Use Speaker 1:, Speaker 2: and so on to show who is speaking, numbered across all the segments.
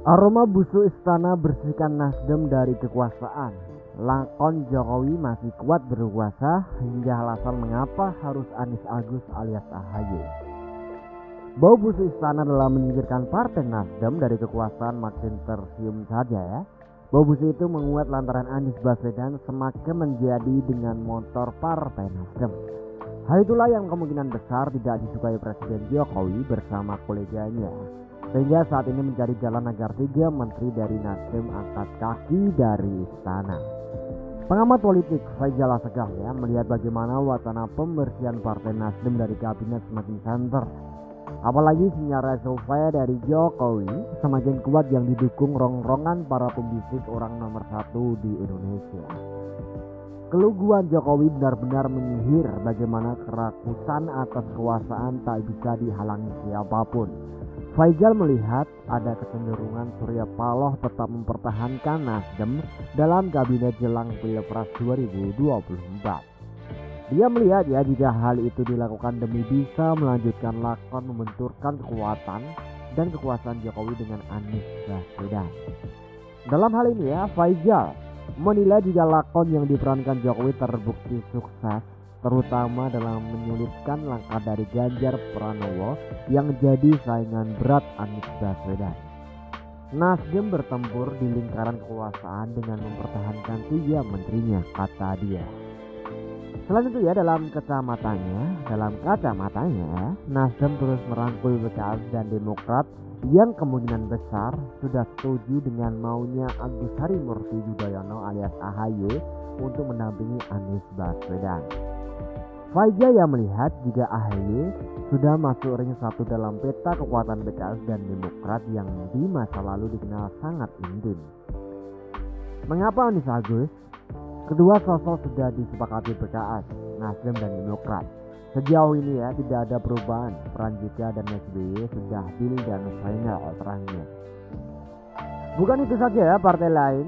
Speaker 1: Aroma busuk istana bersihkan Nasdem dari kekuasaan. Lakon Jokowi masih kuat berkuasa hingga alasan mengapa harus Anies Agus alias AHY. Bau busuk istana dalam menyingkirkan partai Nasdem dari kekuasaan makin tercium saja ya. Bau busuk itu menguat lantaran Anies Baswedan semakin menjadi dengan motor partai Nasdem. Hal itulah yang kemungkinan besar tidak disukai Presiden Jokowi bersama koleganya. Sehingga saat ini mencari jalan agar 3 menteri dari Nasdem angkat kaki dari istana. Pengamat politik Faisal Asegaf ya melihat bagaimana wacana pembersihan partai Nasdem dari kabinet semakin santer. Apalagi sinyal survei dari Jokowi semakin kuat yang didukung rongrongan para pembisik orang nomor 1 di Indonesia. Keluguan Jokowi benar-benar menyihir bagaimana kerakusan atas kekuasaan tak bisa dihalangi siapapun. Faisal melihat ada kecenderungan Surya Paloh tetap mempertahankan Nasdem dalam kabinet jelang Pilpres 2024. Dia melihat ya jika hal itu dilakukan demi bisa melanjutkan lakon membenturkan kekuatan dan kekuasaan Jokowi dengan Anies Baswedan. Dalam hal ini ya Faisal menilai jika lakon yang diperankan Jokowi terbukti sukses, terutama dalam menyulitkan langkah dari Ganjar Pranowo yang jadi saingan berat Anies Baswedan. Nasdem bertempur di lingkaran kekuasaan dengan mempertahankan 3 menterinya, kata dia. Selain itu ya dalam kacamatanya, Nasdem terus merangkul PKS dan Demokrat yang kemungkinan besar sudah setuju dengan maunya Agus Harimurti Yudhoyono alias AHY untuk mendampingi Anies Baswedan. Faisal yang melihat jika AHY sudah masuk ring 1 dalam peta kekuatan PKS dan Demokrat yang di masa lalu dikenal sangat intim. Mengapa Anies Agus? Kedua sosok sudah disepakati PKS, Nasdem dan Demokrat. Sejauh ini ya tidak ada perubahan, peran JK dan SBY sudah deal dan final terakhir. Bukan itu saja ya, partai lain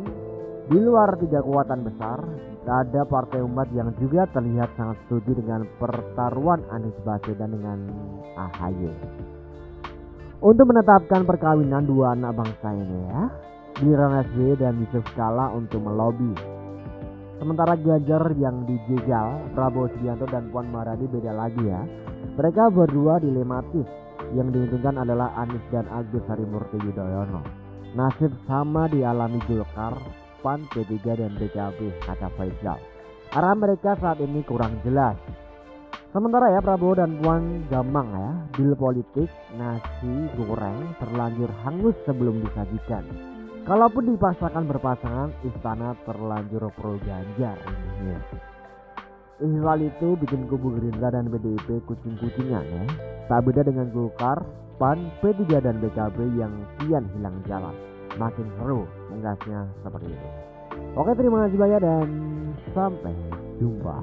Speaker 1: di luar 3 kekuatan besar, ada partai umat yang juga terlihat sangat setuju dengan pertaruhan Anies Baswedan dengan AHY. Untuk menetapkan perkawinan 2 anak bangsa ini ya, giliran SBY dan Yusuf Kala untuk melobi. Sementara Ganjar yang dijegal, Prabowo Subianto dan Puan Maharani beda lagi ya. Mereka berdua dilematis, yang diuntungkan adalah Anies dan Agus Harimurti Yudhoyono. Nasib sama dialami Golkar, PAN, P3 dan PKB, kata Faisal. Arah mereka saat ini kurang jelas. Sementara ya Prabowo dan Puan gamang ya, deal politik nasi goreng terlanjur hangus sebelum disajikan. Kalaupun dipaksakan berpasangan, istana terlanjur pro Ganjar ini. Hal itu bikin kubu Gerindra dan PDIP kucing-kucingan ya. Tak beda dengan Golkar, PAN, P3 dan PKB yang kian hilang jalan. Makin seru menggasnya seperti itu. Oke, terima kasih banyak dan sampai jumpa.